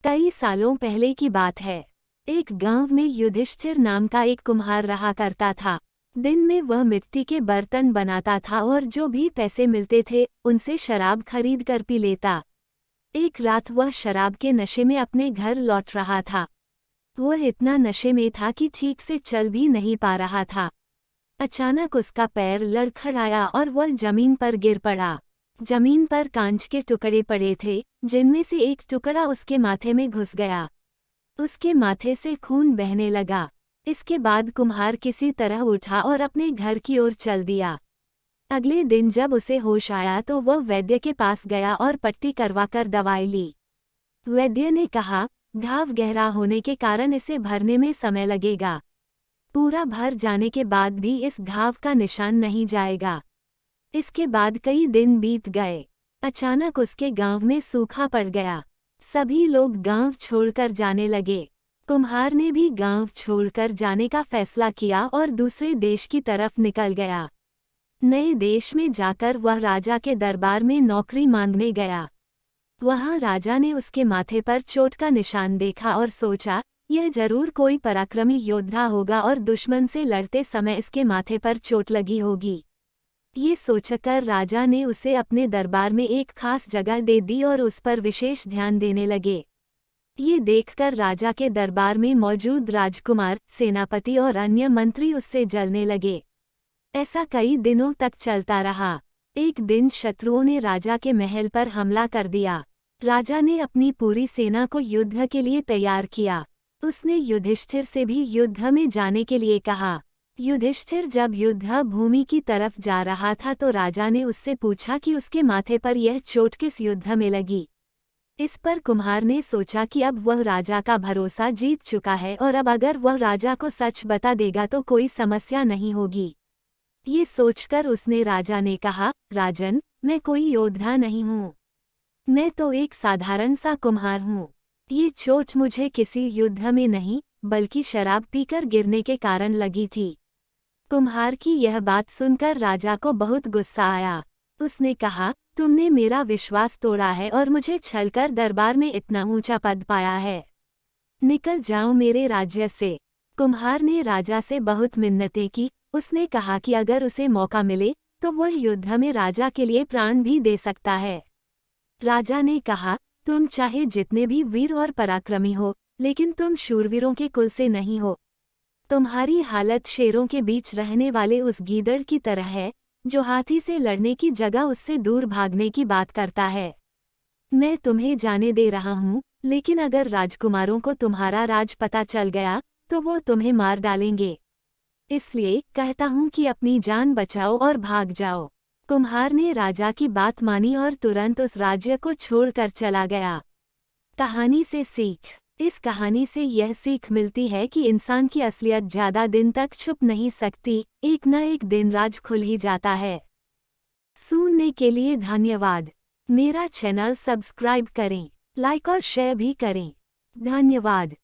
कई सालों पहले की बात है। एक गांव में युधिष्ठिर नाम का एक कुम्हार रहा करता था। दिन में वह मिट्टी के बर्तन बनाता था और जो भी पैसे मिलते थे उनसे शराब खरीद कर पी लेता। एक रात वह शराब के नशे में अपने घर लौट रहा था। वह इतना नशे में था कि ठीक से चल भी नहीं पा रहा था। अचानक उसका पैर लड़खड़ाया और वह जमीन पर गिर पड़ा। जमीन पर कांच के टुकड़े पड़े थे, जिनमें से एक टुकड़ा उसके माथे में घुस गया। उसके माथे से खून बहने लगा। इसके बाद कुम्हार किसी तरह उठा और अपने घर की ओर चल दिया। अगले दिन जब उसे होश आया तो वह वैद्य के पास गया और पट्टी करवाकर दवाई ली। वैद्य ने कहा, घाव गहरा होने के कारण इसे भरने में समय लगेगा। पूरा भर जाने के बाद भी इस घाव का निशान नहीं जाएगा। इसके बाद कई दिन बीत गए। अचानक उसके गांव में सूखा पड़ गया। सभी लोग गांव छोड़कर जाने लगे। कुम्हार ने भी गांव छोड़कर जाने का फैसला किया और दूसरे देश की तरफ निकल गया। नए देश में जाकर वह राजा के दरबार में नौकरी मांगने गया। वहां राजा ने उसके माथे पर चोट का निशान देखा और सोचा, यह जरूर कोई पराक्रमी योद्धा होगा और दुश्मन से लड़ते समय इसके माथे पर चोट लगी होगी। ये सोचकर राजा ने उसे अपने दरबार में एक खास जगह दे दी और उस पर विशेष ध्यान देने लगे। ये देखकर राजा के दरबार में मौजूद राजकुमार, सेनापति और अन्य मंत्री उससे जलने लगे। ऐसा कई दिनों तक चलता रहा। एक दिन शत्रुओं ने राजा के महल पर हमला कर दिया। राजा ने अपनी पूरी सेना को युद्ध के लिए तैयार किया। उसने युधिष्ठिर से भी युद्ध में जाने के लिए कहा। युधिष्ठिर जब युद्ध भूमि की तरफ जा रहा था तो राजा ने उससे पूछा कि उसके माथे पर यह चोट किस युद्ध में लगी। इस पर कुम्हार ने सोचा कि अब वह राजा का भरोसा जीत चुका है और अब अगर वह राजा को सच बता देगा तो कोई समस्या नहीं होगी। ये सोचकर उसने राजा ने कहा, राजन, मैं कोई योद्धा नहीं हूँ। मैं तो एक साधारण सा कुम्हार हूँ। ये चोट मुझे किसी युद्ध में नहीं बल्कि शराब पीकर गिरने के कारण लगी थी। कुम्हार की यह बात सुनकर राजा को बहुत गुस्सा आया। उसने कहा, तुमने मेरा विश्वास तोड़ा है और मुझे छलकर दरबार में इतना ऊंचा पद पाया है। निकल जाओ मेरे राज्य से। कुम्हार ने राजा से बहुत मिन्नतें की। उसने कहा कि अगर उसे मौका मिले तो वह युद्ध में राजा के लिए प्राण भी दे सकता है। राजा ने कहा, तुम चाहे जितने भी वीर और पराक्रमी हो, लेकिन तुम शूरवीरों के कुल से नहीं हो। तुम्हारी हालत शेरों के बीच रहने वाले उस गीदड़ की तरह है, जो हाथी से लड़ने की जगह उससे दूर भागने की बात करता है। मैं तुम्हें जाने दे रहा हूँ, लेकिन अगर राजकुमारों को तुम्हारा राज पता चल गया तो वो तुम्हें मार डालेंगे। इसलिए कहता हूँ कि अपनी जान बचाओ और भाग जाओ। कुम्हार ने राजा की बात मानी और तुरंत उस राज्य को छोड़कर चला गया। कहानी से सीख। इस कहानी से यह सीख मिलती है कि इंसान की असलियत ज्यादा दिन तक छुप नहीं सकती, एक न एक दिन राज खुल ही जाता है। सुनने के लिए धन्यवाद। मेरा चैनल सब्सक्राइब करें, लाइक और शेयर भी करें। धन्यवाद।